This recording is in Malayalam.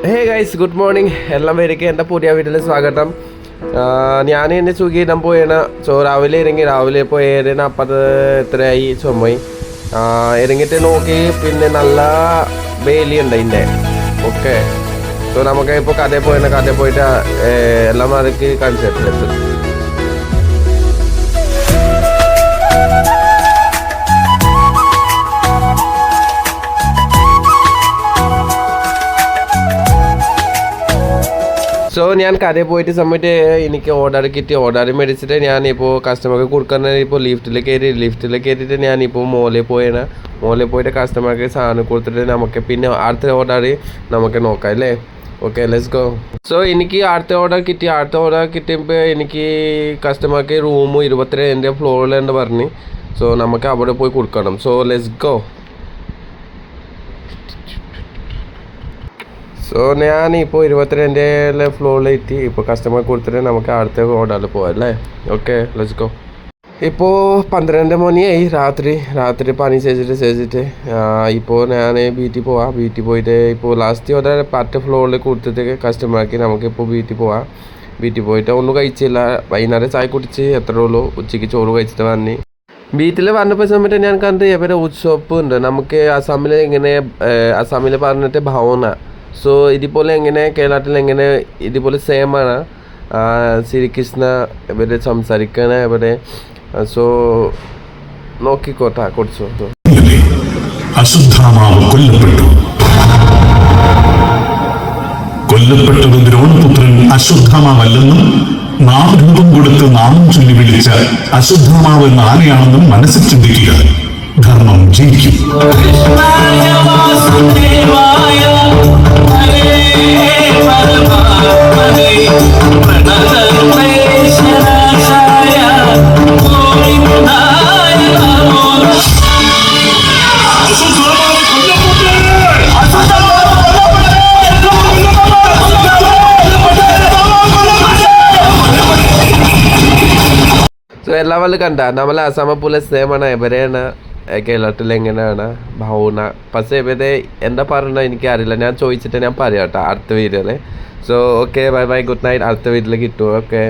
Hey guys, good morning. എല്ലാം പേർക്ക് എൻ്റെ പുതിയ വീട്ടിൽ സ്വാഗതം. ഞാൻ എന്നെ സ്വിഗ്ഗി ഇടാൻ പോയാണ്. രാവിലെ ഇറങ്ങി, രാവിലെ ഇപ്പോൾ 7:40 എത്രയായി ചുമയി ഇറങ്ങിയിട്ട് നോക്കി, പിന്നെ നല്ല വേലിയുണ്ട് അതിൻ്റെ. ഓക്കെ, നമുക്ക് ഇപ്പോൾ കഥയിൽ പോയിട്ട് എല്ലാം അതൊക്കെ കാണിച്ചിട്ടുണ്ട്. ഞാൻ കടയിൽ പോയിട്ട് സമയത്ത് എനിക്ക് ഓർഡർ കിട്ടി. ഓർഡർ മേടിച്ചിട്ട് ഞാനിപ്പോൾ കസ്റ്റമർക്ക് കൊടുക്കാൻ ഇപ്പോൾ ലിഫ്റ്റിൽ കയറിയിട്ട് ഞാനിപ്പോൾ മോളിൽ പോയിട്ട് കസ്റ്റമർക്ക് സാധനം കൊടുത്തിട്ട് നമുക്ക് പിന്നെ അടുത്ത ഓർഡർ നമുക്ക് നോക്കാം അല്ലേ. Okay, let's go. എനിക്ക് അടുത്ത ഓർഡർ കിട്ടിയപ്പോൾ എനിക്ക് കസ്റ്റമർക്ക് റൂം 22 ഫ്ലോറിലുണ്ട് പറഞ്ഞ്. നമുക്ക് അവിടെ പോയി കൊടുക്കണം. Let's go. ഞാനിപ്പോൾ 22 ഫ്ലോറിലെത്തി. ഇപ്പോൾ കസ്റ്റമർ കൊടുത്തിട്ട് നമുക്ക് അടുത്ത ഓർഡറിൽ പോകാം അല്ലേ. Okay, let's go. ഇപ്പോൾ 12 മണിയായി രാത്രി പണി ചെയ്തിട്ട് ഇപ്പോൾ ഞാൻ വീട്ടിൽ പോയിട്ട് ഇപ്പോൾ ലാസ്റ്റ് ഓർഡർ 10 ഫ്ലോറിൽ കൊടുത്തിട്ട് കസ്റ്റമർക്ക് നമുക്കിപ്പോൾ വീട്ടിൽ പോയിട്ട് ഒന്നും കഴിച്ചില്ല. വൈകുന്നേരം ചായ കുടിച്ച് എത്ര ഉള്ളൂ. ഉച്ചയ്ക്ക് ചോറ് കഴിച്ചിട്ട് വന്നി. വീട്ടിൽ വന്നപ്പോൾ സമയത്ത് ഞാൻ കണ്ട് ഇവരെ ഉത്സവപ്പ് ഉണ്ട്. നമുക്ക് അസാമിൽ പറഞ്ഞിട്ട് ഭവന. ഇതുപോലെ എങ്ങനെ കേരളത്തിൽ എങ്ങനെ ഇതുപോലെ സെയിമാണ് ശ്രീകൃഷ്ണ ഇവരെ സംസാരിക്കണ ഇവരെ. നോക്കിക്കോട്ടെ കുറച്ച്. അശ്വത്ഥാമാവ് കൊല്ലപ്പെട്ടത് ദ്രോണപുത്രൻ അശ്വത്ഥാമാവല്ലെന്നും നാമരൂപം കൊടുത്ത് നാമം ചൊല്ലി വിളിച്ച അശ്വത്ഥാമാവ് എന്ന ആനയാണെന്നും മനസ്സിൽ ചിന്തിക്കുക. ധർമ്മം ജയിക്കും. എല്ലാവരും കണ്ട നമ്മളെ അസാമ പോലെ സെയിമാണ് ഇവരെയാണ് കേരളത്തിൽ എങ്ങനെയാണ് ഭവന. പക്ഷേ ഇവരെ എന്താ പറഞ്ഞ എനിക്കറിയില്ല. ഞാൻ ചോദിച്ചിട്ട് ഞാൻ പറയാം കേട്ടോ അടുത്ത വീഡിയോയിൽ. Okay, bye bye, good night. അടുത്ത വീട്ടിൽ കിട്ടും. ഓക്കെ.